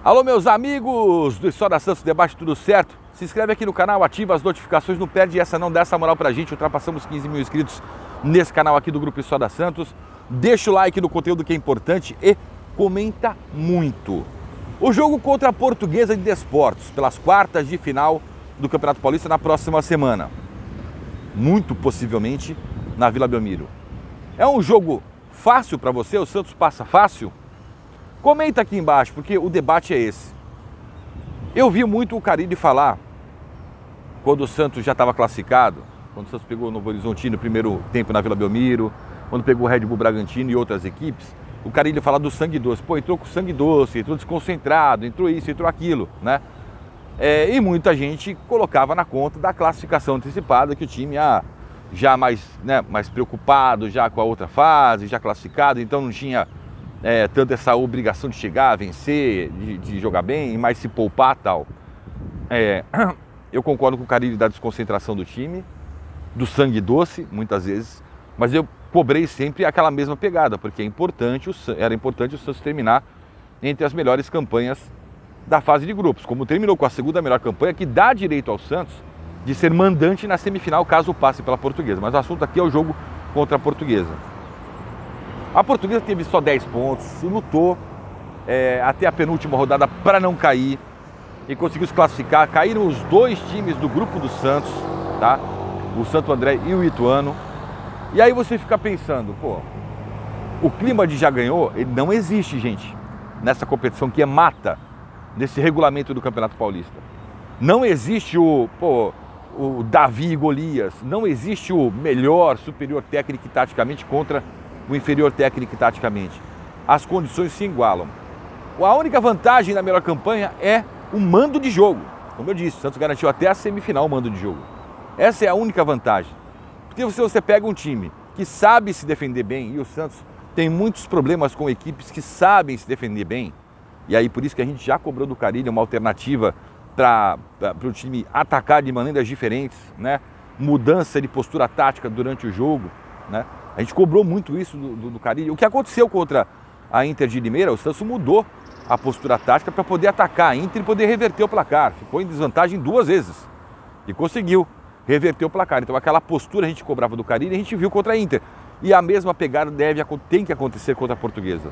Alô, meus amigos do História Santos Debate, tudo certo? Se inscreve aqui no canal, ativa as notificações, não perde essa não, dá essa moral pra gente. Ultrapassamos 15 mil inscritos nesse canal aqui do Grupo História Santos. Deixa o like no conteúdo que é importante e comenta muito. O jogo contra a Portuguesa de Desportos, pelas quartas de final do Campeonato Paulista na próxima semana. Muito possivelmente na Vila Belmiro. É um jogo fácil para você? O Santos passa fácil? Comenta aqui embaixo, porque o debate é esse. Eu vi muito o Carille falar, quando o Santos já estava classificado, quando o Santos pegou o Novo Horizontino no primeiro tempo na Vila Belmiro, quando pegou o Red Bull Bragantino e outras equipes, o Carille falar do sangue doce. Pô, entrou com sangue doce, entrou desconcentrado, entrou isso, entrou aquilo, né? E muita gente colocava na conta da classificação antecipada, que o time já mais preocupado já com a outra fase, já classificado, então não tinha tanto essa obrigação de chegar, vencer, de jogar bem, mas se poupar e tal. Eu concordo com o Carille da desconcentração do time, do sangue doce, muitas vezes, mas eu cobrei sempre aquela mesma pegada, porque era importante o Santos terminar entre as melhores campanhas da fase de grupos, como terminou com a segunda melhor campanha, que dá direito ao Santos de ser mandante na semifinal, caso passe pela Portuguesa. Mas o assunto aqui é o jogo contra a Portuguesa. A Portuguesa teve só 10 pontos, lutou até a penúltima rodada para não cair e conseguiu se classificar. Caíram os dois times do grupo do Santos, tá? O Santo André e o Ituano. E aí você fica pensando, pô, o clima de já ganhou, ele não existe, gente, nessa competição que é mata, nesse regulamento do Campeonato Paulista. Não existe o Davi e Golias, não existe o melhor, superior técnico e taticamente contra o inferior técnico e taticamente. As condições se igualam. A única vantagem na melhor campanha é o mando de jogo. Como eu disse, o Santos garantiu até a semifinal o mando de jogo. Essa é a única vantagem. Porque se você pega um time que sabe se defender bem, e o Santos tem muitos problemas com equipes que sabem se defender bem, e aí por isso que a gente já cobrou do Carille uma alternativa para o time atacar de maneiras diferentes, né? Mudança de postura tática durante o jogo, né? A gente cobrou muito isso do Carille. O que aconteceu contra a Inter de Limeira, o Santos mudou a postura tática para poder atacar a Inter e poder reverter o placar. Ficou em desvantagem 2 vezes e conseguiu reverter o placar. Então aquela postura a gente cobrava do Carille, a gente viu contra a Inter. E a mesma pegada tem que acontecer contra a Portuguesa.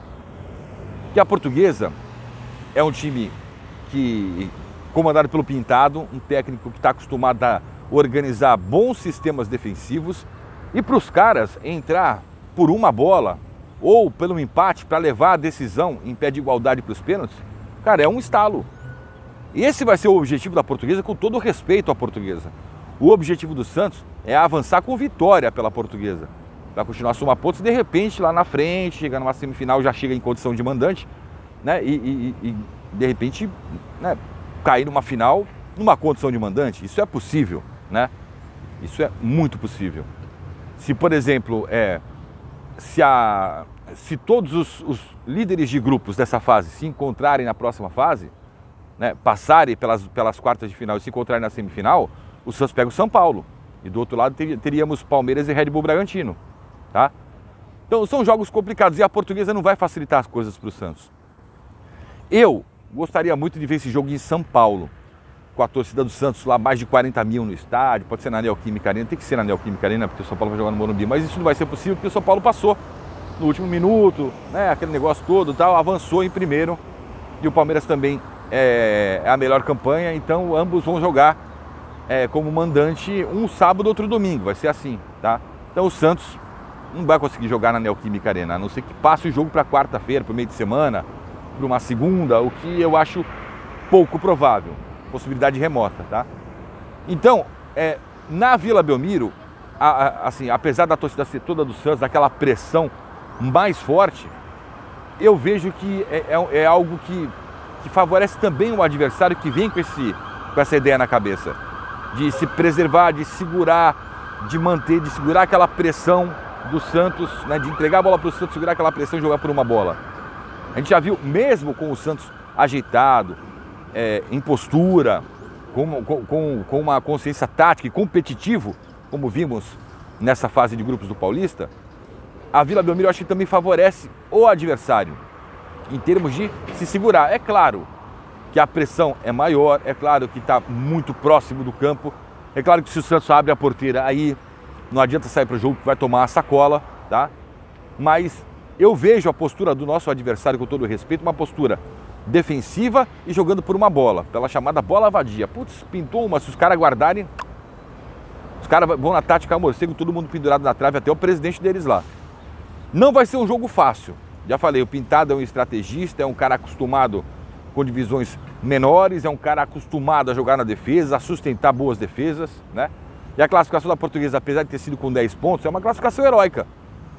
Porque a Portuguesa é um time comandado pelo Pintado, um técnico que está acostumado a organizar bons sistemas defensivos, e para os caras entrar por uma bola ou pelo empate para levar a decisão em pé de igualdade para os pênaltis, cara, é um estalo. Esse vai ser o objetivo da Portuguesa, com todo o respeito à Portuguesa. O objetivo do Santos é avançar com vitória pela Portuguesa, para continuar a somar pontos e de repente lá na frente, chegar numa semifinal, já chega em condição de mandante, né? E de repente, né, cair numa final numa condição de mandante. Isso é possível, né? Isso é muito possível. Se, por exemplo, se todos os líderes de grupos dessa fase se encontrarem na próxima fase, né, passarem pelas quartas de final e se encontrarem na semifinal, o Santos pega o São Paulo. E do outro lado teríamos Palmeiras e Red Bull Bragantino, tá? Então são jogos complicados e a Portuguesa não vai facilitar as coisas para o Santos. Eu gostaria muito de ver esse jogo em São Paulo, com a torcida do Santos lá, mais de 40 mil no estádio, pode ser na Neoquímica Arena, tem que ser na Neoquímica Arena, porque o São Paulo vai jogar no Morumbi, mas isso não vai ser possível porque o São Paulo passou no último minuto, né, aquele negócio todo e tal, avançou em primeiro, e o Palmeiras também é a melhor campanha, então ambos vão jogar como mandante um sábado, outro domingo, vai ser assim, tá? Então o Santos não vai conseguir jogar na Neoquímica Arena, a não ser que passe o jogo para quarta-feira, para o meio de semana, para uma segunda, o que eu acho pouco provável, possibilidade remota, tá? Então, na Vila Belmiro, assim, apesar da torcida ser toda do Santos, daquela pressão mais forte, eu vejo que é algo que favorece também o adversário que vem com essa ideia na cabeça, de se preservar, de segurar, de manter, de segurar aquela pressão do Santos, né, de entregar a bola para o Santos, segurar aquela pressão e jogar por uma bola. A gente já viu, mesmo com o Santos ajeitado, em postura, com uma consciência tática e competitivo, como vimos nessa fase de grupos do Paulista, a Vila Belmiro eu acho que também favorece o adversário, em termos de se segurar. É claro que a pressão é maior, é claro que está muito próximo do campo, é claro que se o Santos abre a porteira, aí não adianta sair para o jogo que vai tomar a sacola, tá? Mas eu vejo a postura do nosso adversário, com todo o respeito, uma postura defensiva e jogando por uma bola, pela chamada bola vadia. Putz, pintou uma, se os caras guardarem, os caras vão na tática morcego, todo mundo pendurado na trave, até o presidente deles lá. Não vai ser um jogo fácil. Já falei, o Pintado é um estrategista, é um cara acostumado com divisões menores, é um cara acostumado a jogar na defesa, a sustentar boas defesas, né? E a classificação da Portuguesa, apesar de ter sido com 10 pontos, é uma classificação heróica.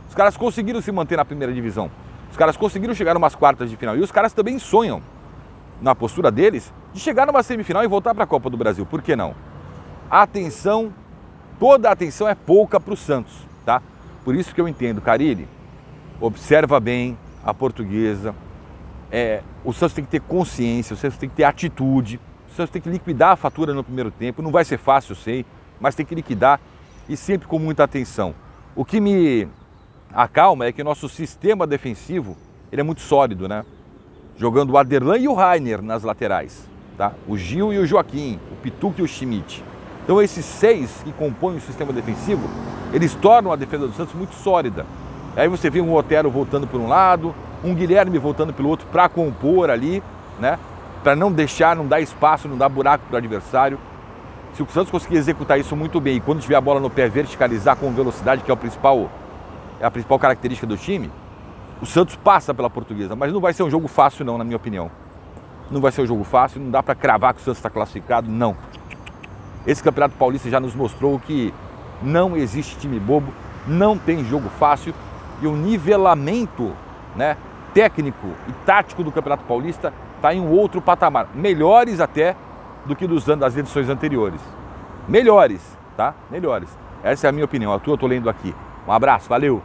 Os caras conseguiram se manter na primeira divisão. Os caras conseguiram chegar numas quartas de final. E os caras também sonham, na postura deles, de chegar numa semifinal e voltar para a Copa do Brasil. Por que não? A atenção, toda a atenção é pouca para o Santos, tá? Por isso que eu entendo, Carille, observa bem a Portuguesa. O Santos tem que ter consciência, o Santos tem que ter atitude, o Santos tem que liquidar a fatura no primeiro tempo. Não vai ser fácil, eu sei, mas tem que liquidar e sempre com muita atenção. O que me acalma é que o nosso sistema defensivo ele é muito sólido, né? Jogando o Aderlan e o Rainer nas laterais, tá? O Gil e o Joaquim, o Pituca e o Schmidt. Então esses 6 que compõem o sistema defensivo, eles tornam a defesa do Santos muito sólida. Aí você vê um Otero voltando por um lado, um Guilherme voltando pelo outro para compor ali, né? Para não deixar, não dar espaço, não dar buraco para o adversário. Se o Santos conseguir executar isso muito bem e quando tiver a bola no pé verticalizar com velocidade, que é a principal característica do time, o Santos passa pela Portuguesa. Mas não vai ser um jogo fácil não, na minha opinião. Não vai ser um jogo fácil, não dá para cravar que o Santos está classificado, não. Esse Campeonato Paulista já nos mostrou que não existe time bobo, não tem jogo fácil e o nivelamento, né, técnico e tático do Campeonato Paulista está em um outro patamar. Melhores até do que das edições anteriores. Melhores, tá? Melhores. Essa é a minha opinião. A tua eu estou lendo aqui. Um abraço, valeu!